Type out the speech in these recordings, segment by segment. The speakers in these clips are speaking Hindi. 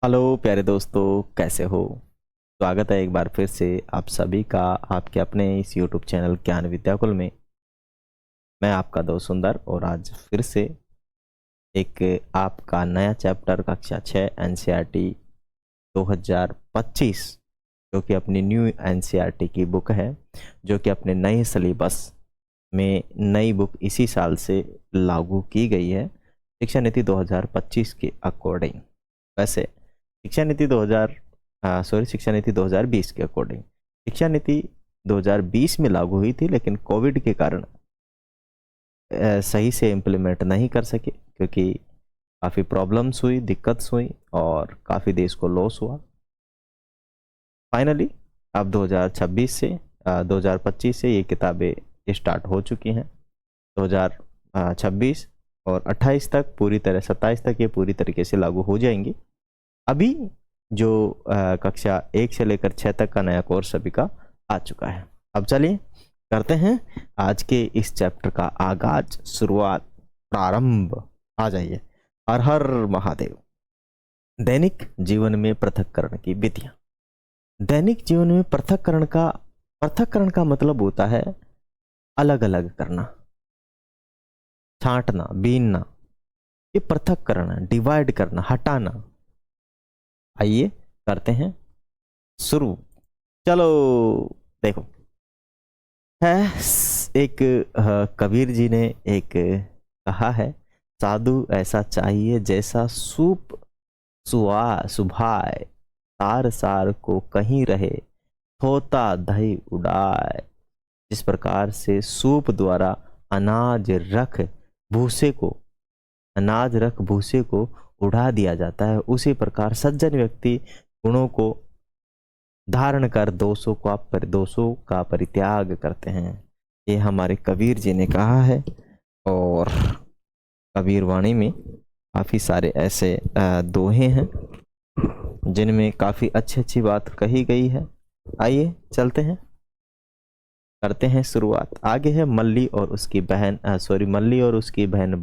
हेलो प्यारे दोस्तों, कैसे हो। स्वागत है एक बार फिर से आप सभी का आपके अपने इस यूट्यूब चैनल ज्ञान विद्याकुल में। मैं आपका दोस्त सुंदर और आज फिर से एक आपका नया चैप्टर कक्षा 6 एनसीईआरटी 2025 जो कि अपनी न्यू एनसीईआरटी की बुक है, जो कि अपने नए सिलेबस में नई बुक इसी साल से लागू की गई है शिक्षा नीति 2025 के अकॉर्डिंग। वैसे शिक्षा नीति 2020 के अकॉर्डिंग शिक्षा नीति 2020 में लागू हुई थी, लेकिन कोविड के कारण सही से इम्प्लीमेंट नहीं कर सके, क्योंकि काफ़ी प्रॉब्लम्स हुई, दिक्कत हुई और काफ़ी देश को लॉस हुआ। फाइनली अब 2025 से ये किताबें स्टार्ट हो चुकी हैं। 2026 और 28 तक पूरी तरह 27 तक ये पूरी तरीके से लागू हो जाएंगी। अभी जो कक्षा 1 से लेकर 6 तक का नया कोर्स सभी का आ चुका है। अब चलिए करते हैं आज के इस चैप्टर का आगाज, शुरुआत, प्रारंभ। आ जाइए। हर हर महादेव। दैनिक जीवन में पृथक्करण की विधियां। दैनिक जीवन में पृथक्करण का मतलब होता है अलग अलग करना, छांटना, बीनना। ये पृथक्करण है, डिवाइड करना, हटाना। आइए करते हैं शुरू। चलो देखो, है एक कबीर जी ने एक कहा है, साधु ऐसा चाहिए जैसा सूप सुभाए, सार सार को कहीं रहे, होता दही उड़ाए। जिस प्रकार से सूप द्वारा अनाज रख भूसे को उड़ा दिया जाता है, उसी प्रकार सज्जन व्यक्ति गुणों को धारण कर दोषों का परित्याग करते हैं। ये हमारे कबीर जी ने कहा है। और कबीर वाणी में काफ़ी सारे ऐसे दोहे हैं जिनमें काफ़ी अच्छी अच्छी बात कही गई है। आइए चलते हैं, करते हैं शुरुआत। आगे है मल्ली और उसकी बहन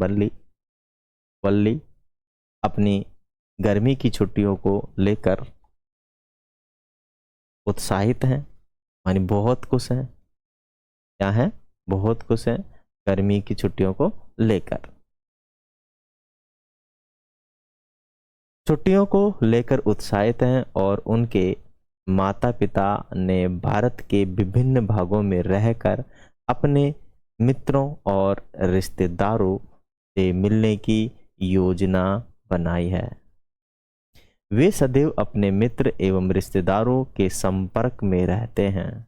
वल्ली अपनी गर्मी की छुट्टियों को लेकर उत्साहित हैं, यानी बहुत खुश हैं। क्या है? बहुत खुश हैं गर्मी की छुट्टियों को लेकर। छुट्टियों को लेकर उत्साहित हैं और उनके माता पिता ने भारत के विभिन्न भागों में रहकर अपने मित्रों और रिश्तेदारों से मिलने की योजना बनाई है। वे सदैव अपने मित्र एवं रिश्तेदारों के संपर्क में रहते हैं।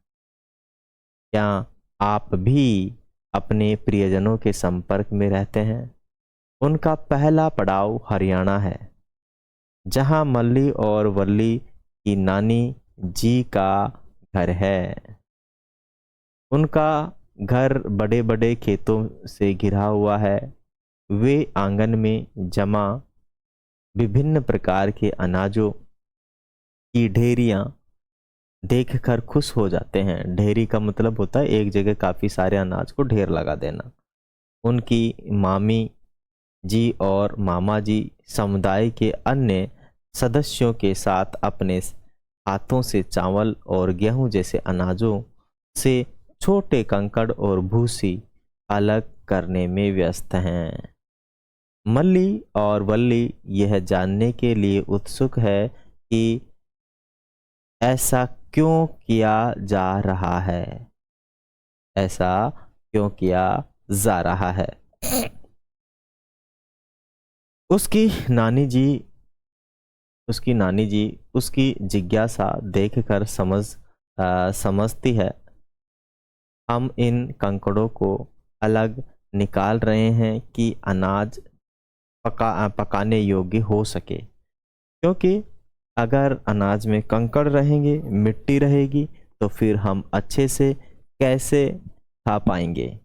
क्या आप भी अपने प्रियजनों के संपर्क में रहते हैं? उनका पहला पड़ाव हरियाणा है, जहां मल्ली और वल्ली की नानी जी का घर है। उनका घर बड़े बड़े खेतों से घिरा हुआ है। वे आंगन में जमा विभिन्न प्रकार के अनाजों की ढेरियां देखकर खुश हो जाते हैं। ढेरी का मतलब होता है एक जगह काफी सारे अनाज को ढेर लगा देना। उनकी मामी जी और मामा जी समुदाय के अन्य सदस्यों के साथ अपने हाथों से चावल और गेहूं जैसे अनाजों से छोटे कंकड़ और भूसी अलग करने में व्यस्त हैं। मल्ली और वल्ली यह जानने के लिए उत्सुक है कि ऐसा क्यों किया जा रहा है। ऐसा क्यों किया जा रहा है। उसकी नानी जी उसकी जिज्ञासा देखकर समझती है। हम इन कंकड़ों को अलग निकाल रहे हैं कि अनाज पकाने योग्य हो सके, क्योंकि अगर अनाज में कंकड़ रहेंगे, मिट्टी रहेगी, तो फिर हम अच्छे से कैसे खा पाएंगे।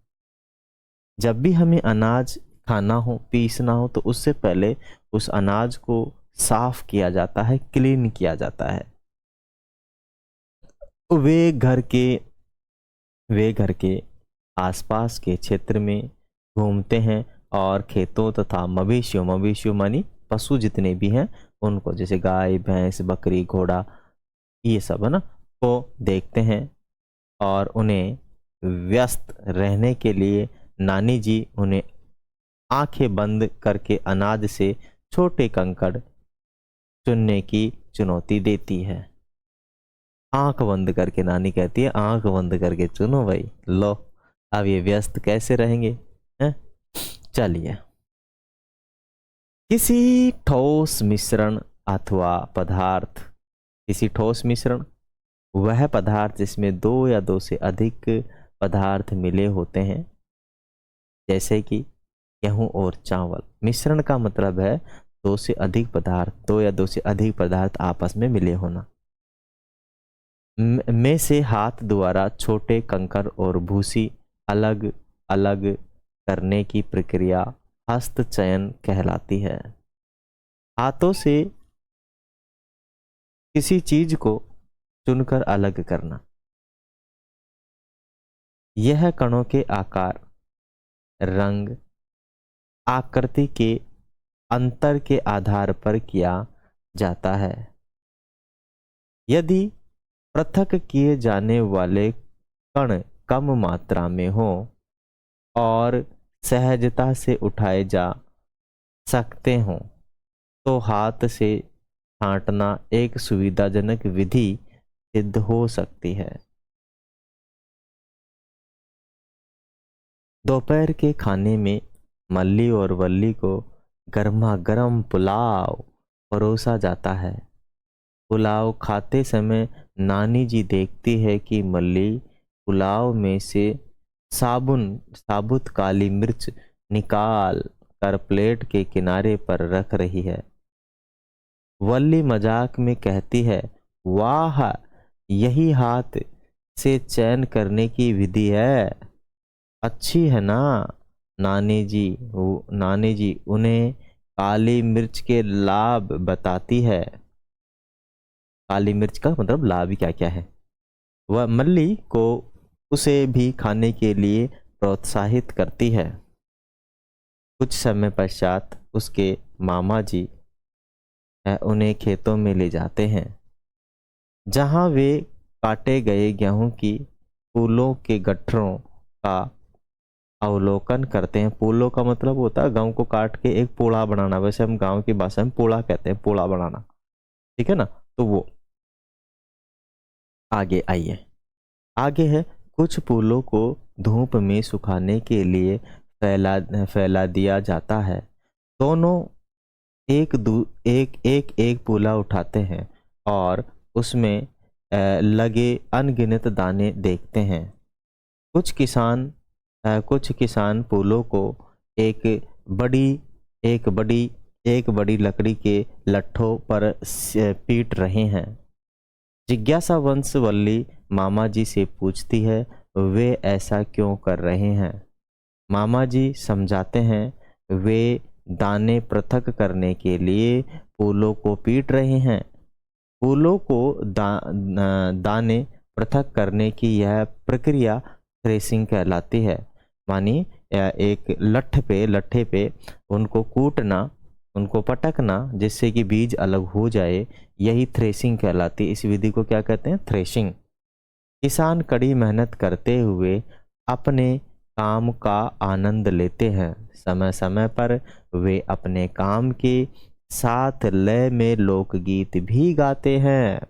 जब भी हमें अनाज खाना हो, पीसना हो, तो उससे पहले उस अनाज को साफ किया जाता है, क्लीन किया जाता है। वे घर के आसपास के क्षेत्र में घूमते हैं और खेतों तथा मवेशियों मानी पशु जितने भी हैं उनको, जैसे गाय भैंस बकरी घोड़ा ये सब है ना, को देखते हैं और उन्हें व्यस्त रहने के लिए नानी जी उन्हें आंखें बंद करके अनाज से छोटे कंकड़ चुनने की चुनौती देती है। आंख बंद करके नानी कहती है आंख बंद करके चुनो भाई, लो अब ये व्यस्त कैसे रहेंगे हैं। चलिए, किसी ठोस मिश्रण अथवा पदार्थ, किसी ठोस मिश्रण वह पदार्थ जिसमें दो या दो से अधिक पदार्थ मिले होते हैं, जैसे कि गेहूं और चावल। मिश्रण का मतलब है दो से अधिक पदार्थ, दो या दो से अधिक पदार्थ आपस में मिले होना। में से हाथ द्वारा छोटे कंकड़ और भूसी अलग अलग करने की प्रक्रिया हस्त चयन कहलाती है। हाथों से किसी चीज को चुनकर अलग करना, यह कणों के आकार, रंग, आकृति के अंतर के आधार पर किया जाता है। यदि पृथक किए जाने वाले कण कम मात्रा में हो और सहजता से उठाए जा सकते हों तो हाथ से छांटना एक सुविधाजनक विधि सिद्ध हो सकती है। दोपहर के खाने में मल्ली और वल्ली को गर्मा गर्म पुलाव परोसा जाता है। पुलाव खाते समय नानी जी देखती है कि मल्ली पुलाव में से साबुत काली मिर्च निकाल कर प्लेट के किनारे पर रख रही है। वल्ली मजाक में कहती है, वाह, यही हाथ से चयन करने की विधि है, अच्छी है ना नानी जी। नानी जी उन्हें काली मिर्च के लाभ बताती है। काली मिर्च का मतलब लाभ क्या क्या है। वह मल्ली को उसे भी खाने के लिए प्रोत्साहित करती है। कुछ समय पश्चात उसके मामा जी उन्हें खेतों में ले जाते हैं, जहां वे काटे गए गेहूं की फूलों के गट्ठरों का अवलोकन करते हैं। फूलों का मतलब होता है गेहूं को काट के एक पोला बनाना, वैसे हम गांव की भाषा में पोला कहते हैं, पोला बनाना, ठीक है ना। तो वो आगे आइए, आगे है कुछ फूलों को धूप में सुखाने के लिए फैला दिया जाता है। दोनों एक फूला उठाते हैं और उसमें लगे अनगिनत दाने देखते हैं। कुछ किसान फूलों को एक बड़ी एक बड़ी लकड़ी के लट्ठों पर पीट रहे हैं। जिज्ञासा वंशवल्ली मामा जी से पूछती है, वे ऐसा क्यों कर रहे हैं। मामा जी समझाते हैं, वे दाने पृथक करने के लिए फूलों को पीट रहे हैं। फूलों को दाने पृथक करने की यह प्रक्रिया थ्रेसिंग कहलाती है। मानी एक लट्ठे पे उनको कूटना, उनको पटकना, जिससे कि बीज अलग हो जाए, यही थ्रेसिंग कहलाती है। इस विधि को क्या कहते हैं, थ्रेशिंग। किसान कड़ी मेहनत करते हुए अपने काम का आनंद लेते हैं। समय समय पर वे अपने काम के साथ लय में लोकगीत भी गाते हैं।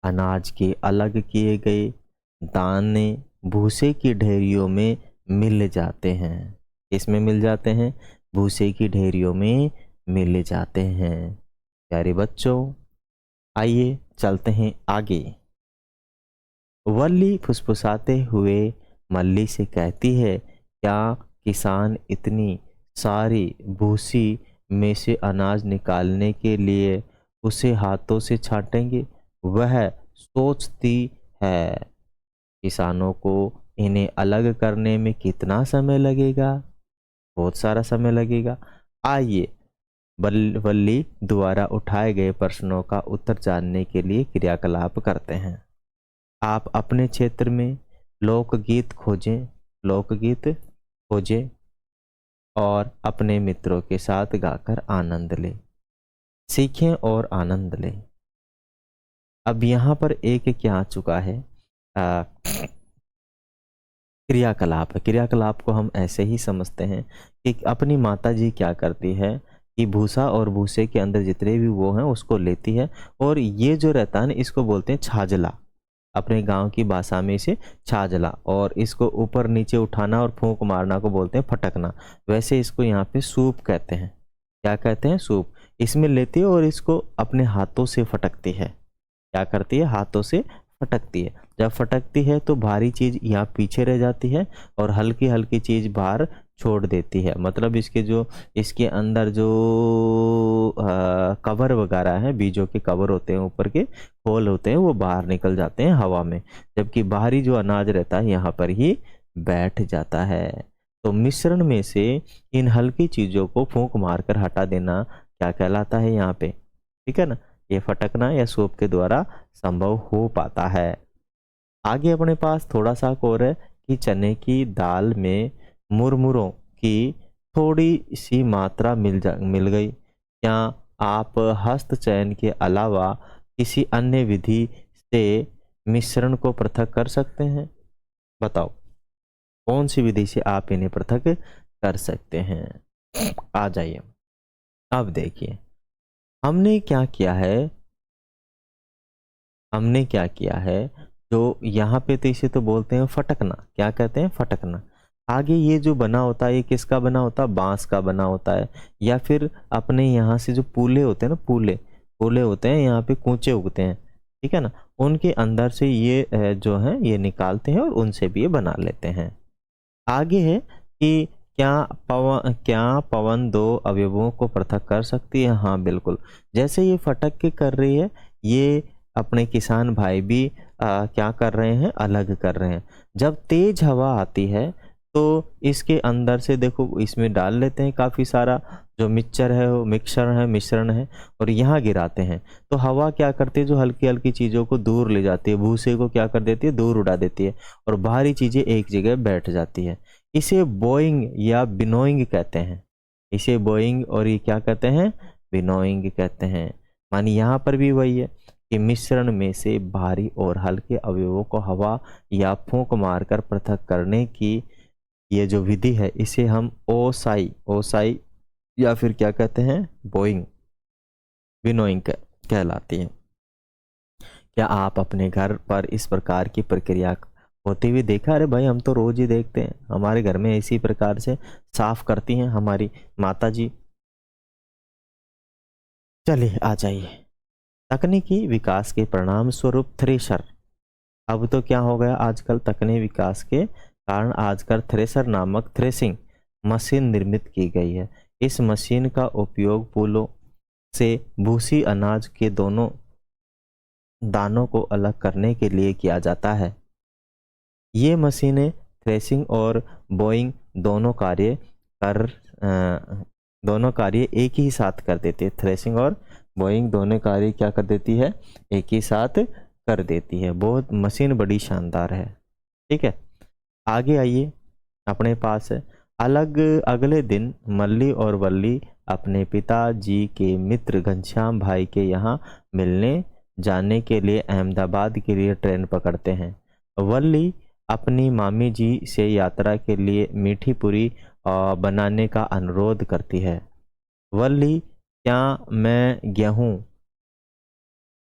अनाज के अलग किए गए दाने भूसे की ढेरियों में मिल जाते हैं। इसमें मिल जाते हैं, भूसे की ढेरियों में मिल जाते हैं। प्यारे बच्चों, आइए चलते हैं आगे। वल्ली फुसफुसाते हुए मल्ली से कहती है, क्या किसान इतनी सारी भूसी में से अनाज निकालने के लिए उसे हाथों से छांटेंगे। वह सोचती है, किसानों को इन्हें अलग करने में कितना समय लगेगा, बहुत सारा समय लगेगा। आइए वल्ली द्वारा उठाए गए प्रश्नों का उत्तर जानने के लिए क्रियाकलाप करते हैं। आप अपने क्षेत्र में लोकगीत खोजें और अपने मित्रों के साथ गाकर आनंद ले। सीखें और आनंद लें। अब यहाँ पर एक क्या आ चुका है, क्रियाकलाप है। क्रियाकलाप को हम ऐसे ही समझते हैं कि अपनी माता जी क्या करती है कि भूसा और भूसे के अंदर जितने भी वो हैं उसको लेती है, और ये जो रहता है ना इसको बोलते हैं छाजला, अपने गांव की भाषा में इसे छाजला, और इसको ऊपर नीचे उठाना और फूंक मारना को बोलते हैं फटकना। वैसे इसको यहाँ पे सूप कहते हैं। क्या कहते हैं? सूप। इसमें लेती है और इसको अपने हाथों से फटकती है। क्या करती है? हाथों से फटकती है। जब फटकती है तो भारी चीज यहाँ पीछे रह जाती है और हल्की हल्की चीज बाहर छोड़ देती है। मतलब इसके अंदर जो कवर वगैरह है, बीजों के कवर होते हैं, ऊपर के होल होते हैं, वो बाहर निकल जाते हैं हवा में, जबकि बाहरी जो अनाज रहता है यहाँ पर ही बैठ जाता है। तो मिश्रण में से इन हल्की चीजों को फूंक मारकर हटा देना क्या कहलाता है यहाँ पे? ठीक है ना, ये फटकना या सूप के द्वारा संभव हो पाता है। आगे अपने पास थोड़ा सा और है कि चने की दाल में मुरमुरों की थोड़ी सी मात्रा मिल गई। क्या आप हस्त चयन के अलावा किसी अन्य विधि से मिश्रण को पृथक कर सकते हैं? बताओ कौन सी विधि से आप इन्हें पृथक कर सकते हैं? आ जाइए। अब देखिए हमने क्या किया है, जो यहाँ पे तो इसे तो बोलते हैं फटकना। क्या कहते हैं? फटकना। आगे ये जो बना होता है ये किसका बना होता है? बांस का बना होता है, या फिर अपने यहाँ से जो पूले होते हैं ना, पूले होते हैं, यहाँ पे कूचे उगते हैं, ठीक है ना, उनके अंदर से ये जो है ये निकालते हैं और उनसे भी ये बना लेते हैं। आगे है कि क्या पवन दो अवयवों को पृथक कर सकती है? हाँ बिल्कुल। जैसे ये फटक के कर रही है, ये अपने किसान भाई भी क्या कर रहे हैं? अलग कर रहे हैं। जब तेज हवा आती है तो इसके अंदर से देखो इसमें डाल लेते हैं काफी सारा जो मिश्रण है और यहाँ गिराते हैं। तो हवा क्या करती है? जो हल्की हल्की चीजों को दूर ले जाती है, भूसे को क्या कर देती है? दूर उड़ा देती है, और भारी चीजें एक जगह बैठ जाती है। इसे बोइंग या बिनोइंग कहते हैं। इसे बोइंग और ये क्या कहते हैं? बिनोइंग कहते हैं। मानी यहाँ पर भी वही है कि मिश्रण में से भारी और हल्के अवयवों को हवा या फूंक मारकर पृथक करने की ये जो विधि है इसे हम ओसाई या फिर क्या कहते हैं? बोइंग, विनोइंग कहलाती है। क्या आप अपने घर पर इस प्रकार की प्रक्रिया होती हुई देखा? अरे भाई हम तो रोज ही देखते हैं, हमारे घर में इसी प्रकार से साफ करती हैं हमारी माता जी। चलिए आ जाइए। तकनीकी विकास के परिणाम स्वरूप थ्रेशर। अब तो क्या हो गया, आजकल तकनीकी विकास के कारण आजकल थ्रेशर नामक थ्रेसिंग मशीन निर्मित की गई है। इस मशीन का उपयोग पुलों से भूसी अनाज के दोनों दानों को अलग करने के लिए किया जाता है। ये मशीनें थ्रेसिंग और बोइंग दोनों कार्य एक ही साथ कर देती है। थ्रेसिंग और बोइंग दोनों कार्य क्या कर देती है? एक ही साथ कर देती है। बहुत मशीन बड़ी शानदार है। ठीक है, आगे आइए। अपने पास है अगले दिन मल्ली और वल्ली अपने पिताजी के मित्र घनश्याम भाई के यहाँ मिलने जाने के लिए अहमदाबाद के लिए ट्रेन पकड़ते हैं। वल्ली अपनी मामी जी से यात्रा के लिए मीठी पूरी बनाने का अनुरोध करती है। वल्ली, क्या मैं गेहूं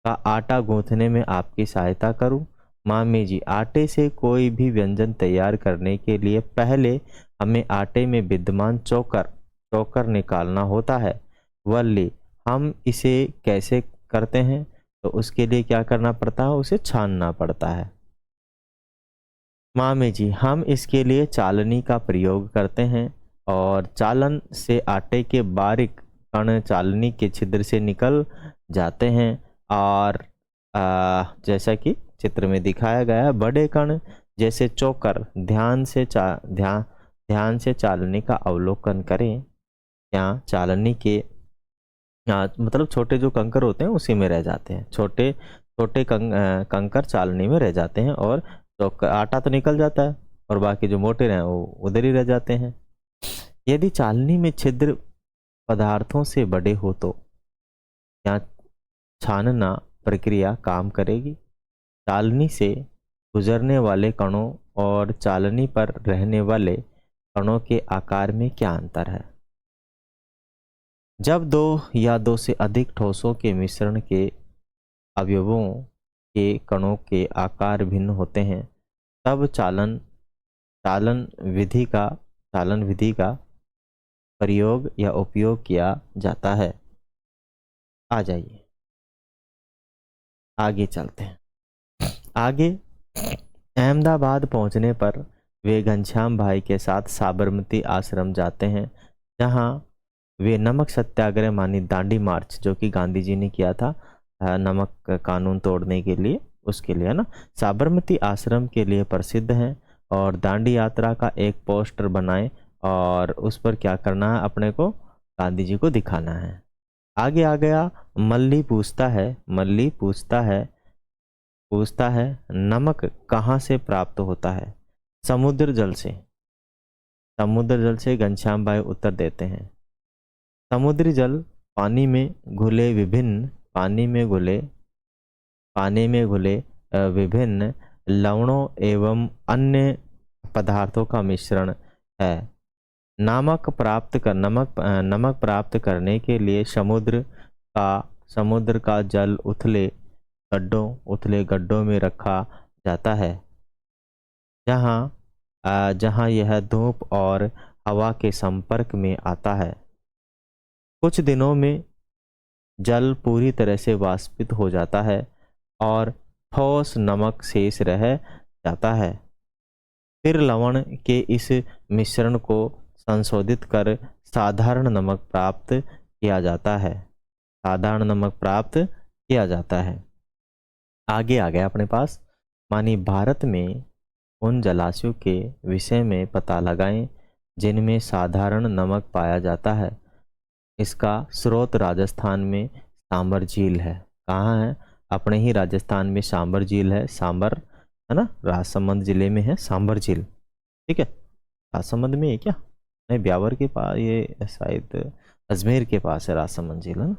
का आटा गूंथने में आपकी सहायता करूं? मामी जी, आटे से कोई भी व्यंजन तैयार करने के लिए पहले हमें आटे में विद्यमान चोकर निकालना होता है। वल्ली, हम इसे कैसे करते हैं? तो उसके लिए क्या करना पड़ता है? उसे छानना पड़ता है। मामी जी, हम इसके लिए चालनी का प्रयोग करते हैं और चालन से आटे के बारीक कण चालनी के छिद्र से निकल जाते हैं, और जैसा कि चित्र में दिखाया गया है, बड़े कण जैसे चोकर ध्यान से चालनी का अवलोकन करें। क्या चालनी के मतलब छोटे जो कंकर होते हैं उसी में रह जाते हैं, छोटे छोटे कंकर चालनी में रह जाते हैं, और तो आटा तो निकल जाता है और बाकी जो मोटे रहे वो उधर ही रह जाते हैं। यदि चालनी में छिद्र पदार्थों से बड़े हो तो क्या छानना प्रक्रिया काम करेगी? चालनी से गुजरने वाले कणों और चालनी पर रहने वाले कणों के आकार में क्या अंतर है? जब दो या दो से अधिक ठोसों के मिश्रण के अवयवों के कणों के आकार भिन्न होते हैं, तब चालन विधि का प्रयोग या उपयोग किया जाता है। आ जाइए आगे चलते हैं। आगे अहमदाबाद पहुंचने पर वे घनश्याम भाई के साथ साबरमती आश्रम जाते हैं, जहां वे नमक सत्याग्रह मानी दांडी मार्च, जो कि गांधी जी ने किया था नमक कानून तोड़ने के लिए, उसके लिए, है ना, साबरमती आश्रम के लिए प्रसिद्ध हैं। और दांडी यात्रा का एक पोस्टर बनाए और उस पर क्या करना है, अपने को गांधी जी को दिखाना है। आगे आ गया, मल्ली पूछता है नमक कहाँ से प्राप्त होता है? समुद्र जल से घनश्याम भाई उत्तर देते हैं। समुद्री जल पानी में घुले विभिन्न लवणों एवं अन्य पदार्थों का मिश्रण है। नमक प्राप्त करने के लिए समुद्र का जल उथले गड्ढों में रखा जाता है, जहां यह धूप और हवा के संपर्क में आता है। कुछ दिनों में जल पूरी तरह से वाष्पित हो जाता है और ठोस नमक शेष रह जाता है। फिर लवण के इस मिश्रण को संशोधित कर साधारण नमक प्राप्त किया जाता है। आगे आ गया अपने पास, मानी भारत में उन जलाशयों के विषय में पता लगाएं जिनमें साधारण नमक पाया जाता है। इसका स्रोत राजस्थान में सांबर झील है। कहाँ है? अपने ही राजस्थान में सांबर झील है। सांबर, है ना, राजसमंद जिले में है सांबर झील। ठीक है, राजसमंद में है क्या? नहीं, ब्यावर के पास, ये शायद अजमेर के पास है राजसमंद झील, है ना।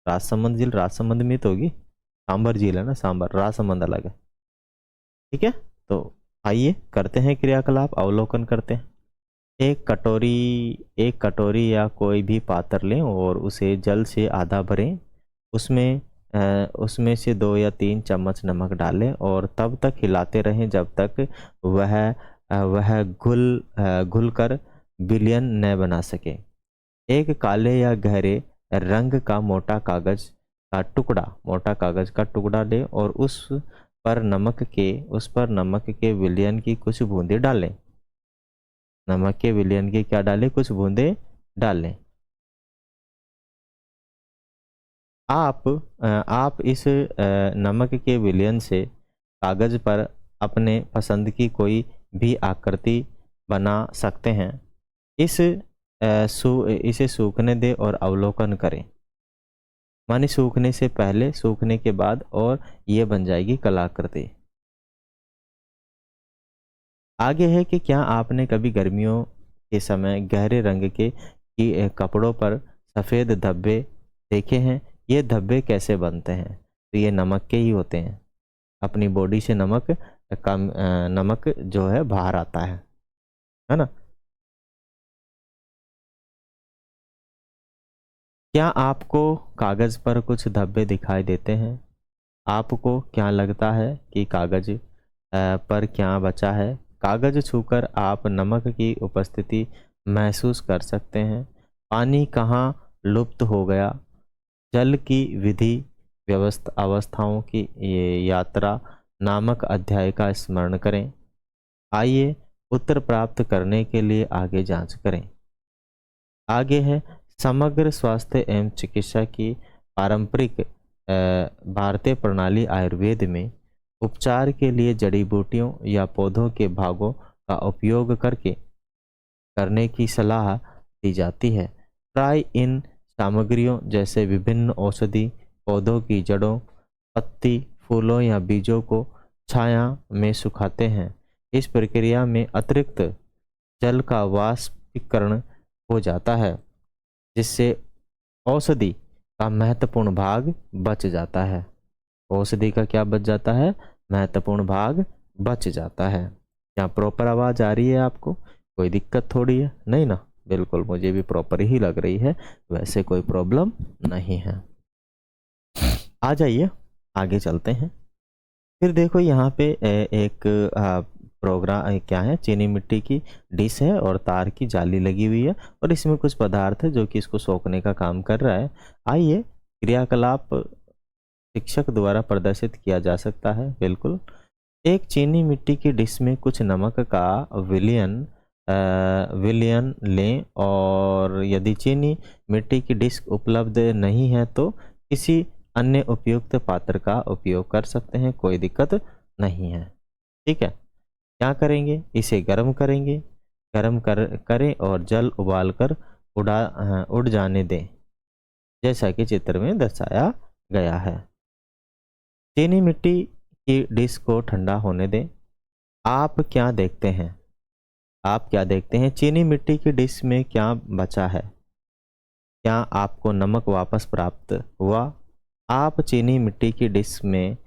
राजसमंद झील राजसमंद में तो होगी, सांबर झील है ना, सांबर, राजसमंद अलग है। ठीक है, तो आइए करते हैं क्रियाकलाप, अवलोकन करते हैं। एक कटोरी या कोई भी पात्र लें और उसे जल से आधा भरें। उसमें से 2 या 3 चम्मच नमक डालें और तब तक हिलाते रहें जब तक वह घुल कर विलयन न बना सके। एक काले या गहरे रंग का मोटा कागज का टुकड़ा लें और उस पर नमक के विलयन की कुछ बूंदें डालें। नमक के विलयन की क्या डालें? कुछ बूंदें डालें। आप इस नमक के विलयन से कागज पर अपने पसंद की कोई भी आकृति बना सकते हैं। इसे सूखने दें और अवलोकन करें। माने सूखने से पहले, सूखने के बाद, और ये बन जाएगी कलाकृति। आगे है कि क्या आपने कभी गर्मियों के समय गहरे रंग के कपड़ों पर सफ़ेद धब्बे देखे हैं? ये धब्बे कैसे बनते हैं? तो ये नमक के ही होते हैं। अपनी बॉडी से नमक जो है बाहर आता है ना। क्या आपको कागज पर कुछ धब्बे दिखाई देते हैं? आपको क्या लगता है कि कागज पर क्या बचा है? कागज छूकर आप नमक की उपस्थिति महसूस कर सकते हैं। पानी कहाँ लुप्त हो गया? जल की विधि अवस्थाओं की ये यात्रा नामक अध्याय का स्मरण करें। आइए उत्तर प्राप्त करने के लिए आगे जांच करें। आगे है, समग्र स्वास्थ्य एवं चिकित्सा की पारंपरिक भारतीय प्रणाली आयुर्वेद में उपचार के लिए जड़ी बूटियों या पौधों के भागों का उपयोग करने की सलाह दी जाती है। प्राय इन सामग्रियों जैसे विभिन्न औषधि पौधों की जड़ों, पत्ती, फूलों या बीजों को छाया में सुखाते हैं। इस प्रक्रिया में अतिरिक्त जल का वाष्पीकरण हो जाता है, जिससे औषधि का महत्वपूर्ण भाग बच जाता है। औषधि का क्या बच जाता है? महत्वपूर्ण भाग बच जाता है। क्या प्रॉपर आवाज आ रही है आपको? कोई दिक्कत थोड़ी है? नहीं ना, बिल्कुल मुझे भी प्रॉपर ही लग रही है, वैसे कोई प्रॉब्लम नहीं है। आ जाइए आगे चलते हैं। फिर देखो यहाँ पे एक प्रोग्राम क्या है, चीनी मिट्टी की डिश है और तार की जाली लगी हुई है और इसमें कुछ पदार्थ है जो कि इसको सोखने का काम कर रहा है। आइए क्रियाकलाप शिक्षक द्वारा प्रदर्शित किया जा सकता है। बिल्कुल, एक चीनी मिट्टी की डिश में कुछ नमक का विलयन लें और यदि चीनी मिट्टी की डिश उपलब्ध नहीं है तो किसी अन्य उपयुक्त पात्र का उपयोग कर सकते हैं, कोई दिक्कत नहीं है। ठीक है, क्या करेंगे? इसे गर्म करेंगे, करें और जल उबालकर उड़ जाने दें, जैसा कि चित्र में दर्शाया गया है। चीनी मिट्टी की डिश को ठंडा होने दें। आप क्या देखते हैं? आप क्या देखते हैं? चीनी मिट्टी की डिश में क्या बचा है? क्या आपको नमक वापस प्राप्त हुआ? आप चीनी मिट्टी की डिश में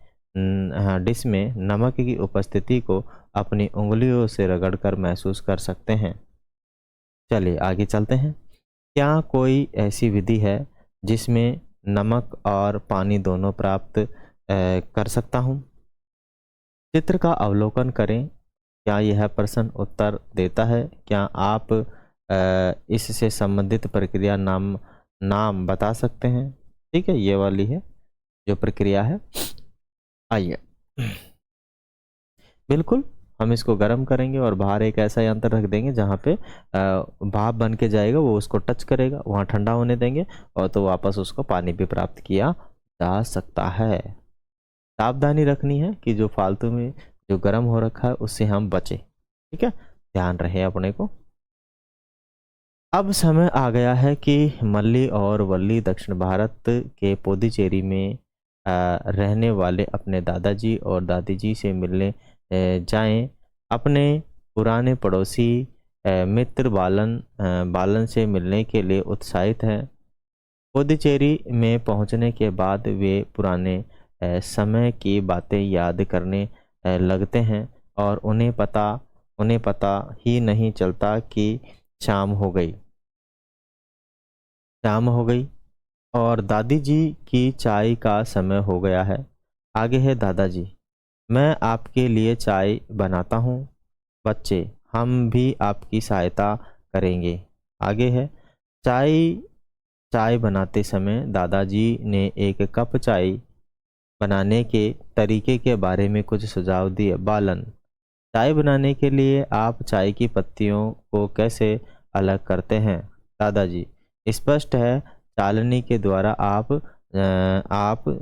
नमक की उपस्थिति को अपनी उंगलियों से रगड़कर महसूस कर सकते हैं। चलिए आगे चलते हैं। क्या कोई ऐसी विधि है जिसमें नमक और पानी दोनों प्राप्त कर सकता हूँ? चित्र का अवलोकन करें। क्या यह प्रश्न उत्तर देता है? क्या आप इससे संबंधित प्रक्रिया नाम बता सकते हैं? ठीक है, ये वाली है जो प्रक्रिया है। आइए, बिल्कुल हम इसको गर्म करेंगे और बाहर एक ऐसा यंत्र रख देंगे जहाँ पे भाप बन के जाएगा, वो उसको टच करेगा, वहाँ ठंडा होने देंगे और तो वापस उसको पानी भी प्राप्त किया जा सकता है। सावधानी रखनी है कि जो फालतू में जो गर्म हो रखा है उससे हम बचें। ठीक है, ध्यान रहे अपने को। अब समय आ गया है कि मल्ली और वल्ली दक्षिण भारत के पुडुचेरी में रहने वाले अपने दादाजी और दादी जी से मिलने जाएं। अपने पुराने पड़ोसी मित्र बालन से मिलने के लिए उत्साहित हैं। पुडुचेरी में पहुंचने के बाद वे पुराने समय की बातें याद करने लगते हैं और उन्हें पता ही नहीं चलता कि शाम हो गई और दादी जी की चाय का समय हो गया है। आगे है दादाजी, मैं आपके लिए चाय बनाता हूँ। बच्चे, हम भी आपकी सहायता करेंगे। आगे है चाय बनाते समय दादाजी ने एक कप चाय बनाने के तरीके के बारे में कुछ सुझाव दिए। बालन, चाय बनाने के लिए आप चाय की पत्तियों को कैसे अलग करते हैं? दादाजी, स्पष्ट है, चालनी के द्वारा। आप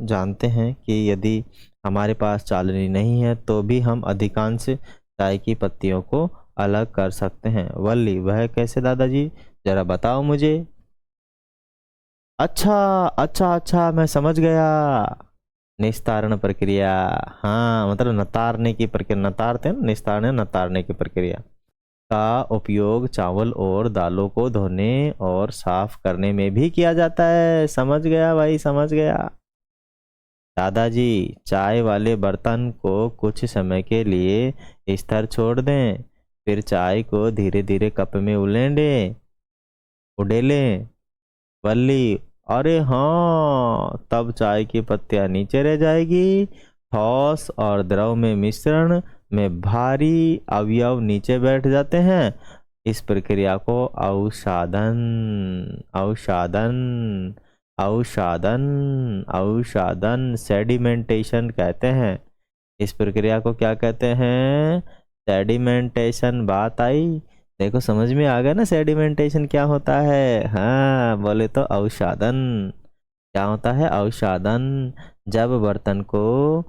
जानते हैं कि यदि हमारे पास चालनी नहीं है तो भी हम अधिकांश चाय की पत्तियों को अलग कर सकते हैं। वल्ली, वह कैसे दादाजी, जरा बताओ मुझे। अच्छा अच्छा अच्छा, मैं समझ गया। निस्तारण प्रक्रिया, हाँ मतलब नतारने की प्रक्रिया, नतारते हैं निस्तारण, नतारने की प्रक्रिया का उपयोग चावल और दालों को धोने और साफ करने में भी किया जाता है। समझ गया भाई, समझ गया। दादाजी, चाय वाले बर्तन को कुछ समय के लिए स्थिर छोड़ दें, फिर चाय को धीरे धीरे कप में उड़ेलें। वल्ली, अरे हाँ, तब चाय की पत्तियां नीचे रह जाएगी। ठोस और द्रव में मिश्रण में भारी अवयव नीचे बैठ जाते हैं। इस प्रक्रिया को अवसादन अवसादन सेडिमेंटेशन कहते हैं। इस प्रक्रिया को क्या कहते हैं? सेडिमेंटेशन। बात आई, देखो समझ में आ गया ना सेडिमेंटेशन क्या होता है। हाँ बोले तो अवसादन। क्या होता है? अवसादन। जब बर्तन को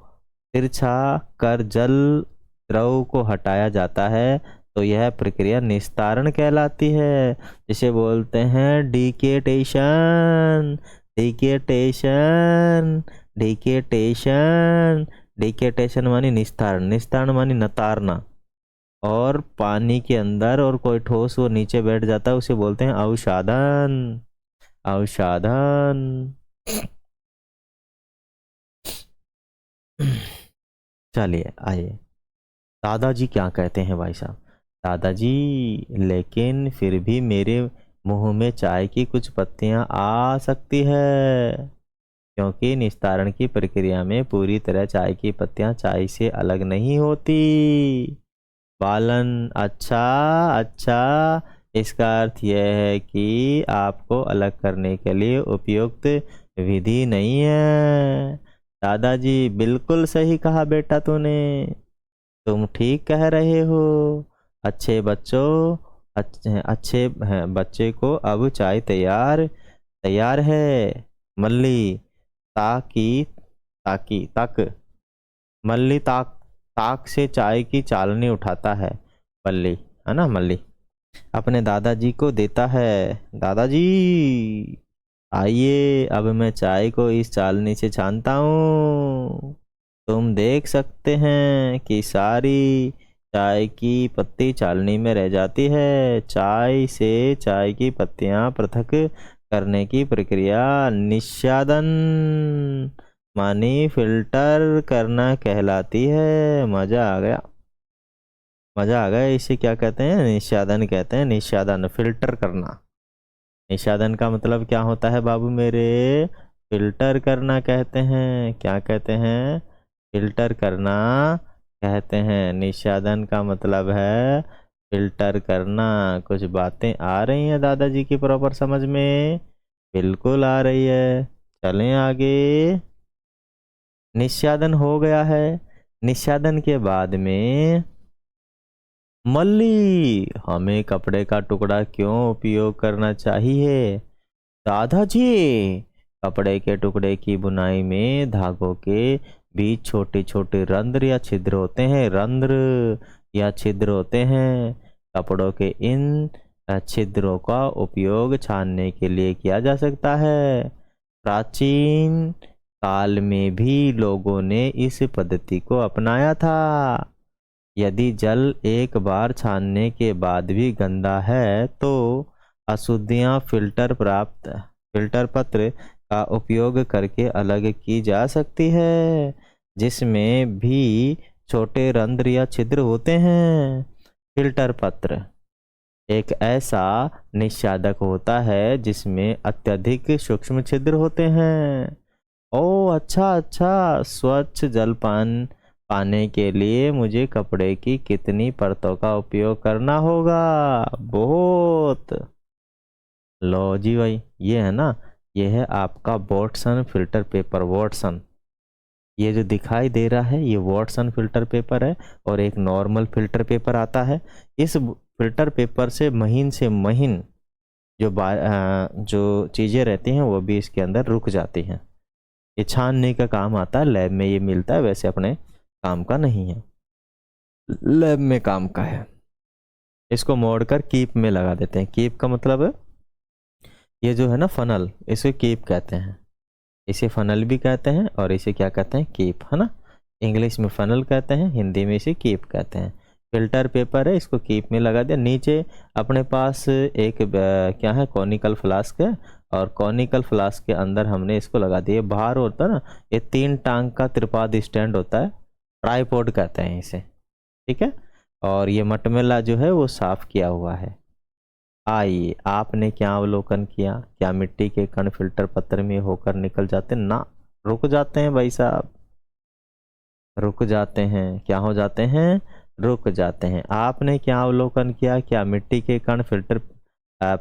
तिरछा कर जल द्रव को हटाया जाता है तो यह प्रक्रिया निस्तारण कहलाती है, जिसे बोलते हैं डिकेटेशन। डिकेटेशन डिकेटेशन डिकेटेशन मानी निस्तारण, निस्तारण मानी नतारना और पानी के अंदर और कोई ठोस वो नीचे बैठ जाता है, उसे बोलते हैं अवसादन। अवसादन। चलिए आइए, दादाजी क्या कहते हैं भाई साहब। दादाजी, लेकिन फिर भी मेरे मुंह में चाय की कुछ पत्तियां आ सकती है, क्योंकि निस्तारण की प्रक्रिया में पूरी तरह चाय की पत्तियां चाय से अलग नहीं होती। बालन, अच्छा, अच्छा, इसका अर्थ यह है कि आपको अलग करने के लिए उपयुक्त विधि नहीं है। दादाजी, बिल्कुल सही कहा बेटा तूने, तुम ठीक कह रहे हो। अच्छे बच्चों, अच्छे हैं बच्चे को अब चाय तैयार तैयार है। मल्ली, ताकी ताकी तक मल्ली ताक ताक से चाय की चालनी उठाता है। मल्ली, है ना, मल्ली अपने दादाजी को देता है। दादाजी, आइए, अब मैं चाय को इस चालनी से छानता हूँ। तुम देख सकते हैं कि सारी चाय की पत्ती चालनी में रह जाती है। चाय से चाय की पत्तियां पृथक करने की प्रक्रिया निष्यादन मानी फिल्टर करना कहलाती है। मजा आ गया, मजा आ गया। इसे क्या कहते हैं? निष्यादन कहते हैं। निष्यादन, फिल्टर करना। निष्यादन का मतलब क्या होता है बाबू मेरे? फिल्टर करना कहते हैं। क्या कहते हैं? फिल्टर करना कहते हैं। निष्यादन का मतलब है फिल्टर करना। कुछ बातें आ रही हैं दादाजी की प्रॉपर समझ में? बिल्कुल आ रही है। चलें आगे। निष्यादन हो गया है। निष्यादन के बाद में मल्ली, हमें कपड़े का टुकड़ा क्यों उपयोग करना चाहिए? दादाजी, कपड़े के टुकड़े की बुनाई में धागों के बीच छोटे छोटे रंध्र या छिद्र होते हैं। रंध्र या छिद्र होते हैं। कपड़ों के इन छिद्रों का उपयोग छानने के लिए किया जा सकता है। प्राचीन काल में भी लोगों ने इस पद्धति को अपनाया था। यदि जल एक बार छानने के बाद भी गंदा है तो अशुद्धियां फिल्टर पत्र का उपयोग करके अलग की जा सकती है, जिसमें भी छोटे रंध्र या छिद्र होते हैं। फिल्टर पत्र एक ऐसा निस्सादक होता है जिसमें अत्यधिक सूक्ष्म छिद्र होते हैं। ओ अच्छा अच्छा, स्वच्छ जल पाने के लिए मुझे कपड़े की कितनी परतों का उपयोग करना होगा? बहुत। लो जी भाई, ये है ना, ये है आपका वॉटसन फिल्टर पेपर। वॉटसन, ये जो दिखाई दे रहा है ये वॉटसन फिल्टर पेपर है, और एक नॉर्मल फिल्टर पेपर आता है। इस फिल्टर पेपर से महीन जो चीज़ें रहती हैं वो भी इसके अंदर रुक जाती हैं। ये छानने का काम आता है, लैब में ये मिलता है, वैसे अपने काम का नहीं है, लैब में काम का है। इसको मोड़कर कीप में लगा देते हैं। कीप का मतलब है ये जो है ना फनल, इसे कीप कहते हैं। इसे फनल भी कहते हैं और इसे क्या कहते हैं? कीप, है ना। इंग्लिश में फनल कहते हैं, हिंदी में इसे कीप कहते हैं। फिल्टर पेपर है, इसको कीप में लगा दिया। नीचे अपने पास एक क्या है, कॉनिकल फ्लास्क है, और कॉनिकल फ्लास्क के अंदर हमने इसको लगा दिया। बाहर होता है ना, ये 3 टांग का त्रिपाद स्टैंड होता है, ट्राइपॉड कहते हैं इसे, ठीक है। और ये मटमेला जो है वो साफ किया हुआ है। आइए, आपने क्या अवलोकन किया? क्या मिट्टी के कण फिल्टर पत्र में होकर निकल जाते? ना, रुक जाते हैं भाई साहब, रुक जाते हैं। क्या हो जाते हैं? रुक जाते हैं। आपने क्या अवलोकन किया? क्या मिट्टी के कण फिल्टर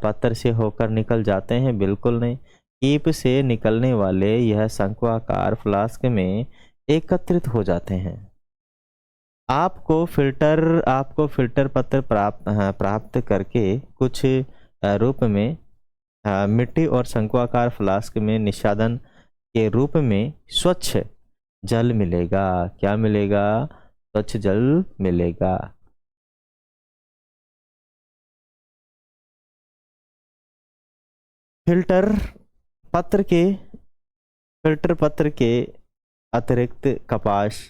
पत्र से होकर निकल जाते हैं? बिल्कुल नहीं। कीप से निकलने वाले यह शंक्वाकार फ्लास्क में एकत्रित हो जाते हैं। आपको फिल्टर पत्र प्राप्त करके कुछ रूप में मिट्टी और शंक्वाकार फ्लास्क में निषादन के रूप में स्वच्छ जल मिलेगा। क्या मिलेगा? स्वच्छ जल मिलेगा। फिल्टर पत्र के फिल्टर पत्र के अतिरिक्त कपास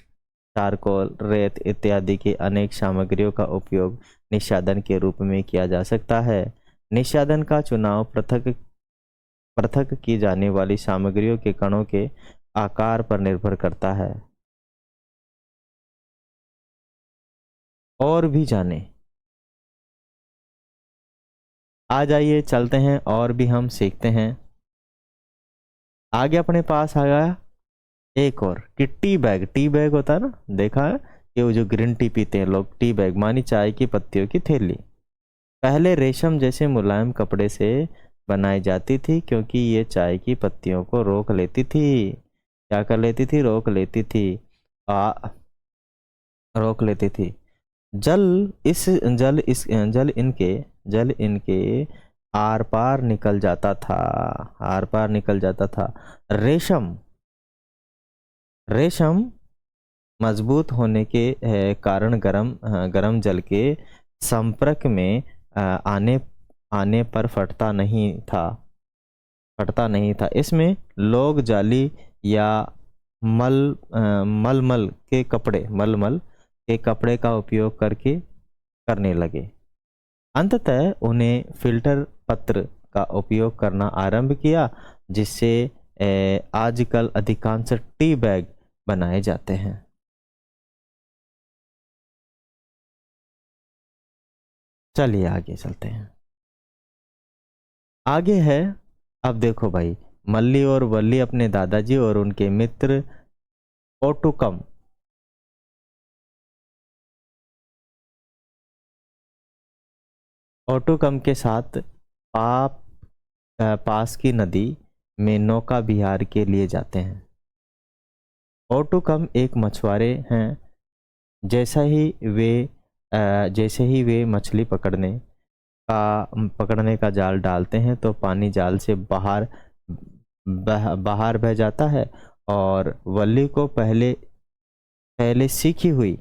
चारकोल, रेत इत्यादि की अनेक सामग्रियों का उपयोग निस्यादन के रूप में किया जा सकता है। निस्यादन का चुनाव पृथक पृथक की जाने वाली सामग्रियों के कणों के आकार पर निर्भर करता है। और भी जाने, आ जाइए चलते हैं और भी हम सीखते हैं। आगे अपने पास आ गया एक और कि टी बैग होता है ना, देखा है कि वो जो ग्रीन टी पीते हैं लोग, टी बैग मानी चाय की पत्तियों की थैली। पहले रेशम जैसे मुलायम कपड़े से बनाई जाती थी क्योंकि ये चाय की पत्तियों को रोक लेती थी। क्या कर लेती थी? रोक लेती थी। आ रोक लेती थी। जल इस जल इनके आर पार निकल जाता था। आर पार निकल जाता था। रेशम रेशम मजबूत होने के कारण गर्म जल के संपर्क में आने आने पर फटता नहीं था। इसमें लोग जाली या मलमल के कपड़े का उपयोग करने लगे। अंततः उन्हें फिल्टर पत्र का उपयोग करना आरंभ किया, जिससे आजकल अधिकांश टी बैग बनाए जाते हैं। चलिए आगे चलते हैं। आगे है, अब देखो भाई, मल्ली और वल्ली अपने दादाजी और उनके मित्र ओटुकम ओटुकम के साथ पास की नदी में नौका विहार के लिए जाते हैं। ओटुकम एक मछुआरे हैं। जैसे ही वे मछली पकड़ने का जाल डालते हैं तो पानी जाल से बाहर बह जाता है और वल्ली को पहले पहले सीखी हुई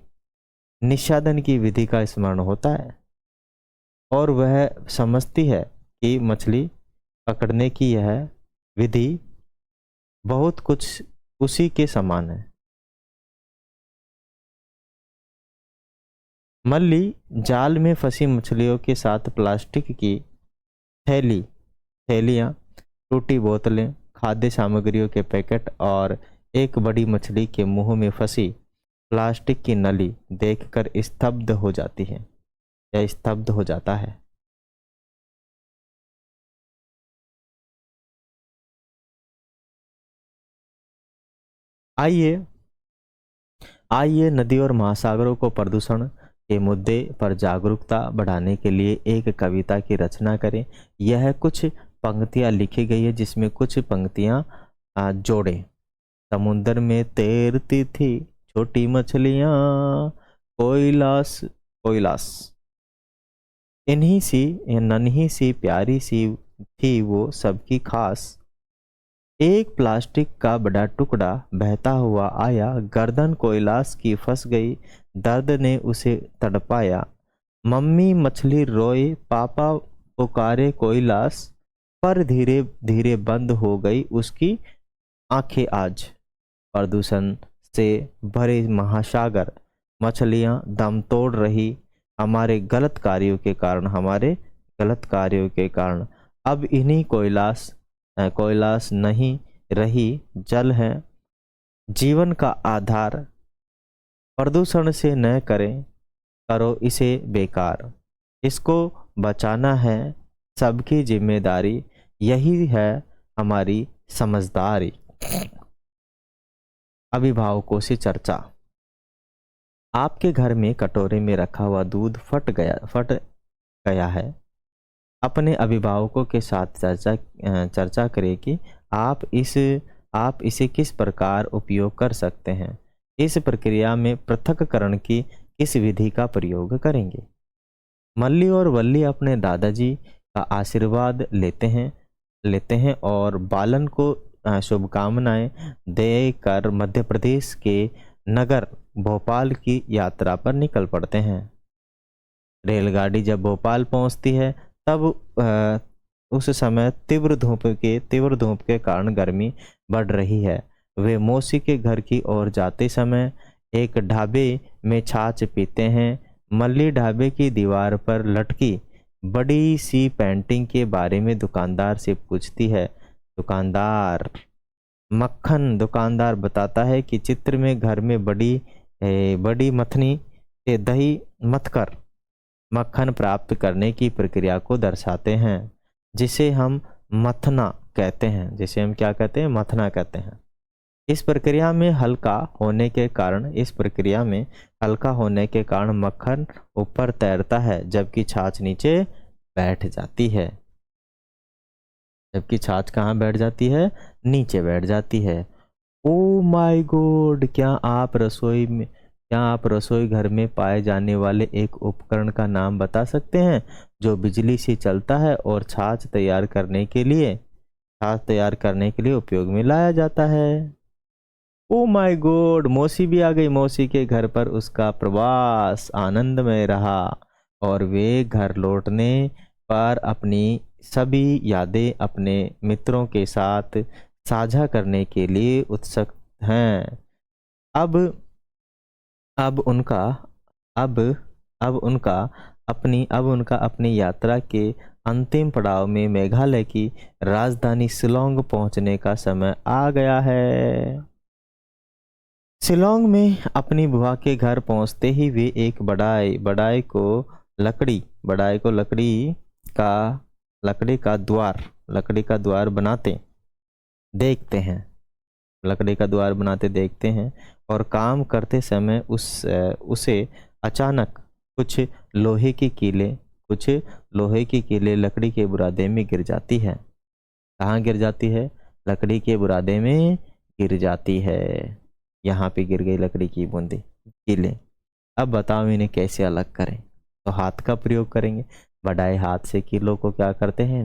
निस्यादन की विधि का स्मरण होता है और वह समझती है कि मछली पकड़ने की यह विधि बहुत कुछ उसी के समान है। मल्ली जाल में फंसी मछलियों के साथ प्लास्टिक की थैलियाँ, टूटी बोतलें, खाद्य सामग्रियों के पैकेट और एक बड़ी मछली के मुंह में फंसी प्लास्टिक की नली देखकर स्तब्ध हो जाती है या स्तब्ध हो जाता है। आइए आइए नदी और महासागरों को प्रदूषण के मुद्दे पर जागरूकता बढ़ाने के लिए एक कविता की रचना करें। यह कुछ पंक्तियां लिखी गई है जिसमें कुछ पंक्तियां जोड़े। समुद्र में तैरती थी छोटी मछलियां, कोयलास कोयलास, इन्हीं सी नन्ही सी प्यारी सी थी वो सबकी खास। एक प्लास्टिक का बड़ा टुकड़ा बहता हुआ आया, गर्दन कोयलास की फंस गई, दर्द ने उसे तड़पाया। मम्मी मछली रोए, पापा पुकारे कोयलास, पर धीरे धीरे बंद हो गई उसकी आंखें आज। प्रदूषण से भरे महासागर, मछलियां दम तोड़ रही हमारे हमारे गलत कार्यों के कारण। अब इन्हीं कोयलास नहीं रही, जल है जीवन का आधार। प्रदूषण से न करो इसे बेकार, इसको बचाना है सबकी जिम्मेदारी, यही है हमारी समझदारी। अभिभावकों से चर्चा। आपके घर में कटोरे में रखा हुआ दूध फट गया है। अपने अभिभावकों के साथ चर्चा करें कि आप इसे किस प्रकार उपयोग कर सकते हैं। इस प्रक्रिया में पृथक्करण की किस विधि का प्रयोग करेंगे। मल्ली और वल्ली अपने दादाजी का आशीर्वाद लेते हैं और बालन को शुभकामनाएं देकर मध्य प्रदेश के नगर भोपाल की यात्रा पर निकल पड़ते हैं। रेलगाड़ी जब भोपाल पहुंचती है तब उस समय तीव्र धूप के कारण गर्मी बढ़ रही है। वे मौसी के घर की ओर जाते समय एक ढाबे में छाछ पीते हैं। मल्ली ढाबे की दीवार पर लटकी बड़ी सी पेंटिंग के बारे में दुकानदार से पूछती है। दुकानदार मक्खन दुकानदार बताता है कि चित्र में घर में बड़ी मथनी से दही मथकर मक्खन प्राप्त करने की प्रक्रिया को दर्शाते हैं, जिसे हम मथना कहते हैं, जिसे हम क्या कहते हैं, मथना कहते हैं। इस प्रक्रिया में हल्का होने के कारण मक्खन ऊपर तैरता है, जबकि छाछ नीचे बैठ जाती है। जबकि छाछ कहाँ बैठ जाती है? नीचे बैठ जाती है। ओ माय गॉड, क्या आप रसोई घर में पाए जाने वाले एक उपकरण का नाम बता सकते हैं जो बिजली से चलता है और छाछ तैयार करने के लिए उपयोग में लाया जाता है? ओ माय गॉड, मौसी भी आ गई। मौसी के घर पर उसका प्रवास आनंदमय रहा और वे घर लौटने पर अपनी सभी यादें अपने मित्रों के साथ साझा करने के लिए उत्सुक हैं। अब अब उनका अब अब उनका अपनी यात्रा के अंतिम पड़ाव में मेघालय की राजधानी शिलोंग पहुंचने का समय आ गया है। शिलोंग में अपनी बुआ के घर पहुंचते ही वे एक बड़ाई को लकड़ी का द्वार बनाते देखते हैं और काम करते समय उसे अचानक कुछ लोहे की कीलें लकड़ी के बुरादे में गिर जाती है। कहाँ गिर जाती है? लकड़ी के बुरादे में गिर जाती है। यहाँ पे गिर गई लकड़ी की कीलें। अब बताओ इन्हें कैसे अलग करें? तो हाथ का प्रयोग करेंगे। बढ़ाई हाथ से कीलों को क्या करते हैं?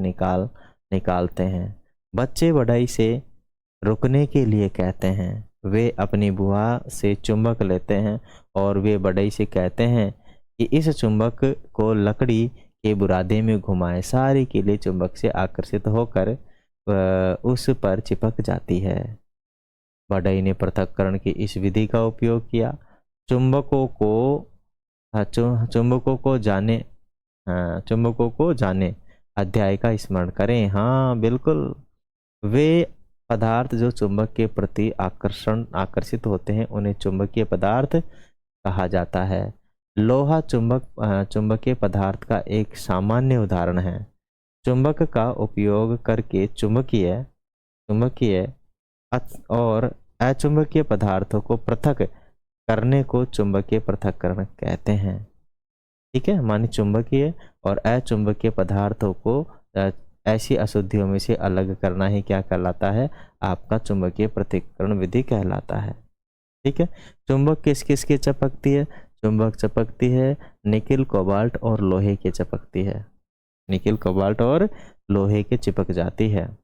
निकालते हैं। बच्चे बढ़ाई से रुकने के लिए कहते हैं। वे अपनी बुआ से चुंबक लेते हैं और वे बढ़ई से कहते हैं कि इस चुंबक को लकड़ी के बुरादे में घुमाएं। सारी कीलें चुंबक से आकर्षित होकर उस पर चिपक जाती है। बढ़ई ने पृथक्करण की इस विधि का उपयोग किया। चुंबकों को जाने अध्याय का स्मरण करें। हाँ बिल्कुल, वे पदार्थ जो चुंबक के प्रति आकर्षित होते हैं उन्हें चुंबकीय पदार्थ कहा जाता है। लोहा चुंबकीय पदार्थ का एक सामान्य उदाहरण है। चुंबक का उपयोग करके चुंबकीय और अचुंबकीय पदार्थों को पृथक करने को चुंबकीय पृथक्करण कहते हैं। ठीक है, माने चुंबकीय और अचुंबकीय पदार्थों को ऐसी अशुद्धियों में से अलग करना ही क्या कहलाता है? आपका चुंबकीय पृथक्करण विधि कहलाता है। ठीक है, चुंबक किस किस के चिपकती है? चुंबक चिपकती है निकिल, कोबाल्ट और लोहे के चिपकती है। निकिल, कोबाल्ट और लोहे के चिपक जाती है।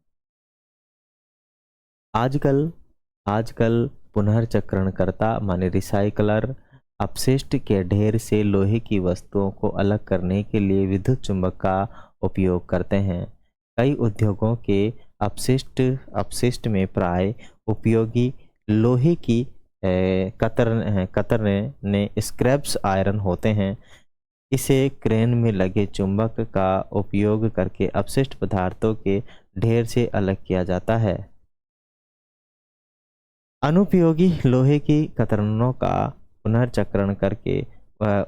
आजकल पुनर्चक्रणकर्ता माने रिसाइकलर अपशिष्ट के ढेर से लोहे की वस्तुओं को अलग करने के लिए विद्युत चुंबक का उपयोग करते हैं। कई उद्योगों के अपशिष्ट में प्राय उपयोगी लोहे की कतरने स्क्रैप्स आयरन होते हैं। इसे क्रेन में लगे चुंबक का उपयोग करके अपशिष्ट पदार्थों के ढेर से अलग किया जाता है। अनुपयोगी लोहे की कतरनों का पुनर्चक्रण करके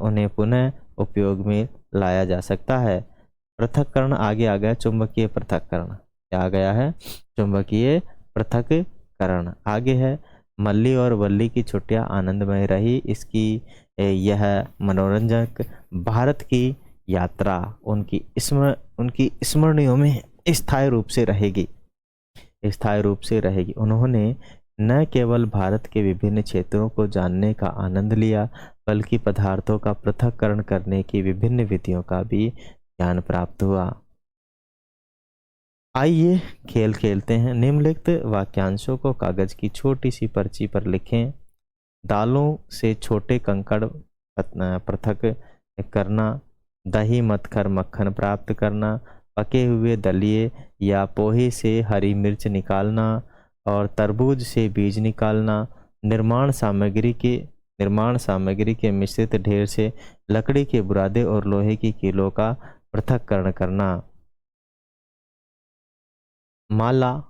उन्हें पुनः उपयोग में लाया जा सकता है। पृथक्करण आगे आ गया चुंबकीय पृथक्करण। क्या आ गया है? चुंबकीय पृथक्करण। आगे है मल्ली और वल्ली की छुट्टियां आनंदमय रही। इसकी यह मनोरंजक भारत की यात्रा उनकी स्मरणियों में स्थायी रूप से रहेगी। उन्होंने न केवल भारत के विभिन्न क्षेत्रों को जानने का आनंद लिया, बल्कि पदार्थों का पृथक्करण करने की विभिन्न विधियों का भी ज्ञान प्राप्त हुआ। आइए खेल खेलते हैं। निम्नलिखित वाक्यांशों को कागज की छोटी सी पर्ची पर लिखें। दालों से छोटे कंकड़ पृथक करना, दही मथकर मक्खन प्राप्त करना, पके हुए दलिए या पोहे से हरी मिर्च निकालना और तरबूज से बीज निकालना, निर्माण सामग्री के निर्माण सामग्री के मिश्रित ढेर से लकड़ी के बुरादे और लोहे की कीलों का पृथक्करण करना। माला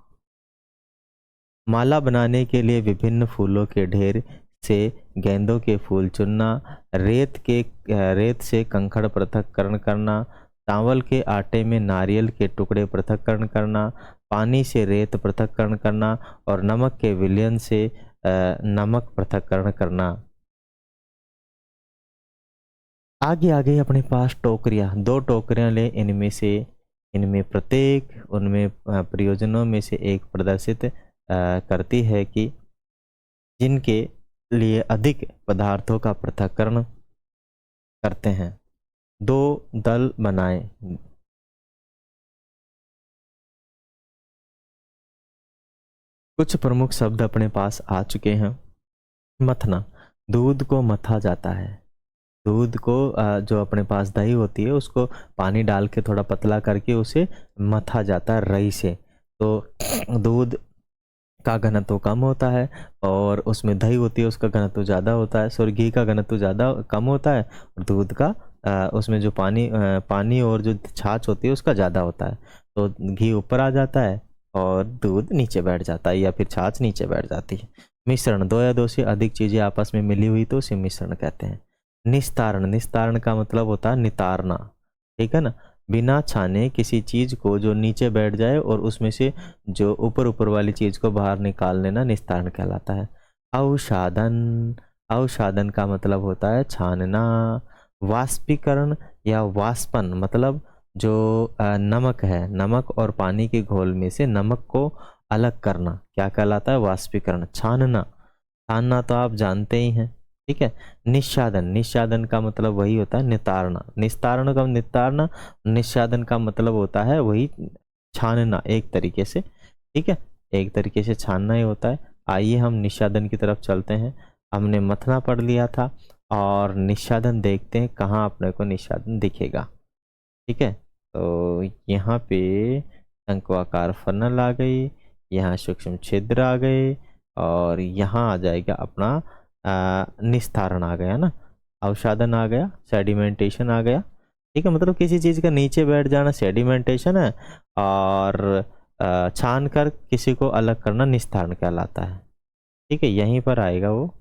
माला बनाने के लिए विभिन्न फूलों के ढेर से गेंदों के फूल चुनना, रेत से कंकड़ पृथक्करण करना, चावल के आटे में नारियल के टुकड़े पृथक्करण करना, पानी से रेत पृथक्करण करना और नमक के विलयन से नमक पृथक्करण करना। आगे आगे अपने पास टोकरियाँ, 2 टोकरियाँ ले, इनमें प्रत्येक उनमें प्रयोजनों में से एक प्रदर्शित करती है कि जिनके लिए अधिक पदार्थों का पृथक्करण करते हैं। 2 दल बनाएं। कुछ प्रमुख शब्द अपने पास आ चुके हैं। मथना, दूध को मथा जाता है। दूध को जो अपने पास दही होती है उसको पानी डाल के थोड़ा पतला करके उसे मथा जाता है रई से। तो दूध का घनत्व कम होता है और उसमें दही होती है उसका घनत्व ज़्यादा होता है। सॉरी, घी का घनत्व ज़्यादा कम होता है और दूध का उसमें जो पानी और जो छाछ होती है उसका ज़्यादा होता है। तो घी ऊपर आ जाता है और दूध नीचे बैठ जाता है या फिर छाछ नीचे बैठ जाती है। मिश्रण, 2 या 2 से अधिक चीज़ें आपस में मिली हुई तो उसे मिश्रण कहते हैं। निस्तारण का मतलब होता है नितारना, ठीक है ना। बिना छाने किसी चीज़ को जो नीचे बैठ जाए और उसमें से जो ऊपर वाली चीज़ को बाहर निकाल लेना निस्तारण कहलाता है। अवसादन का मतलब होता है छानना। वाष्पीकरण या वाष्पन मतलब जो नमक है, नमक और पानी के घोल में से नमक को अलग करना क्या कहलाता है? वाष्पीकरण। छानना तो आप जानते ही हैं, ठीक है। निस्सादन का मतलब वही होता है नितारना। निस्सादन का मतलब होता है वही छानना एक तरीके से, ठीक है, एक तरीके से छानना ही होता है। आइए हम निस्सादन की तरफ चलते हैं। हमने मथना पढ़ लिया था और निस्सादन देखते हैं कहाँ अपने को निस्सादन दिखेगा, ठीक है। तो यहाँ पे शंक्वाकार फनल आ गई, यहाँ सूक्ष्म छिद्र आ गए और यहाँ आ जाएगा अपना निस्तारण आ गया ना, अवसादन आ गया, सेडिमेंटेशन आ गया, ठीक है। मतलब किसी चीज़ का नीचे बैठ जाना सेडिमेंटेशन है और छान कर किसी को अलग करना निस्तारण कहलाता है, ठीक है। यहीं पर आएगा वो,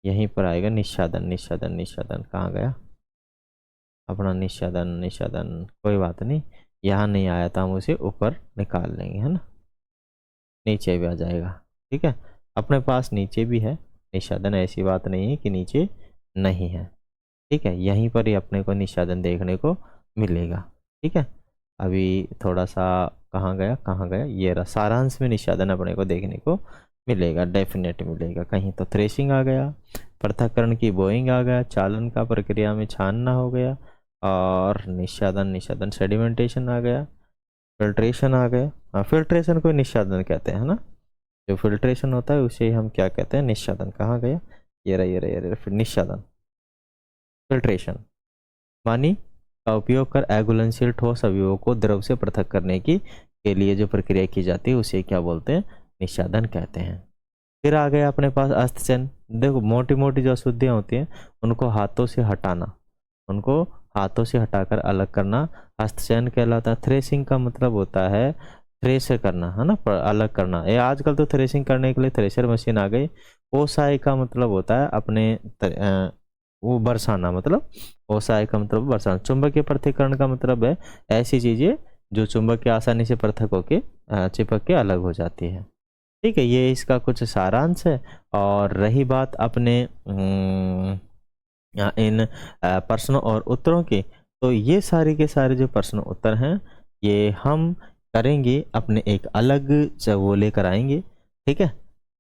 यहीं पर आएगा निस्सादन कहाँ गया अपना निस्सादन, कोई बात नहीं, यहाँ नहीं आया था, हम उसे ऊपर निकाल लेंगे, है ना, नीचे भी आ जाएगा, ठीक है। अपने पास नीचे भी है निस्सादन, ऐसी बात नहीं है कि नीचे नहीं है, ठीक है। यहीं पर ही अपने को निस्सादन देखने को मिलेगा, ठीक है। अभी थोड़ा सा कहाँ गया, ये रहा। सारांश में निस्सादन अपने को देखने को मिलेगा, डेफिनेट मिलेगा। कहीं तो थ्रेशिंग आ गया, पृथक्करण की बोइंग आ गया, चालन का प्रक्रिया में छानना हो गया और निस्सादन सेडिमेंटेशन आ गया, फिल्ट्रेशन आ गया। हाँ, फिल्ट्रेशन को निस्सादन कहते हैं ना, जो फिल्ट्रेशन होता है उसे हम क्या कहते हैं? निस्सादन। कहाँ गया? ये रहा फिर निस्सादन। फिल्ट्रेशन पानी का उपयोग कर अघुलनशील ठोस अवयवों को द्रव से पृथक करने की के लिए जो प्रक्रिया की जाती है उसे क्या बोलते हैं? निस्सादन कहते हैं। फिर आ गया अपने पास अस्थचयन। देखो, मोटी मोटी जो अशुद्धियाँ होती हैं उनको हाथों से हटाना, उनको हाथों से हटाकर अलग करना हस्तचयन कहलाता है। थ्रेसिंग का मतलब होता है थ्रेस करना, है ना, अलग करना। ये आजकल तो थ्रेसिंग करने के लिए थ्रेशर मशीन आ गई। ओसाई का मतलब होता है अपने वो बरसाना, मतलब ओसाई का मतलब बरसाना। चुंबकीय पृथक्करण का मतलब है ऐसी चीजें जो चुंबक के आसानी से पृथक होके चिपक के अलग हो जाती है, ठीक है। ये इसका कुछ सारांश है। और रही बात अपने इन प्रश्नों और उत्तरों की, तो ये सारे के सारे जो प्रश्न उत्तर हैं ये हम करेंगे अपने एक अलग वो लेकर आएंगे, ठीक है,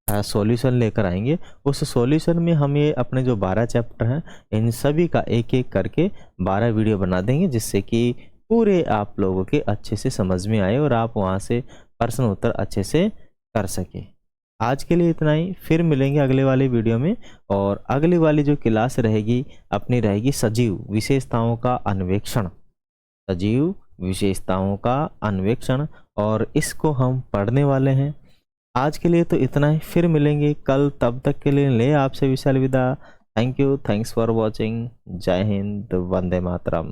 सॉल्यूशन लेकर आएंगे। उस सॉल्यूशन में हम ये अपने जो 12 चैप्टर हैं इन सभी का एक एक करके 12 वीडियो बना देंगे, जिससे कि पूरे आप लोगों के अच्छे से समझ में आए और आप वहाँ से प्रश्न उत्तर अच्छे से कर सके। आज के लिए इतना ही, फिर मिलेंगे अगले वाले वीडियो में। और अगली वाली जो क्लास रहेगी अपनी रहेगी सजीव विशेषताओं का अन्वेषण, सजीव विशेषताओं का अन्वेषण, और इसको हम पढ़ने वाले हैं आज के लिए तो इतना ही, फिर मिलेंगे कल, तब तक के लिए ले आपसे विशाल विदा। Thank you, thanks for watching. जय हिंद, वंदे मातरम।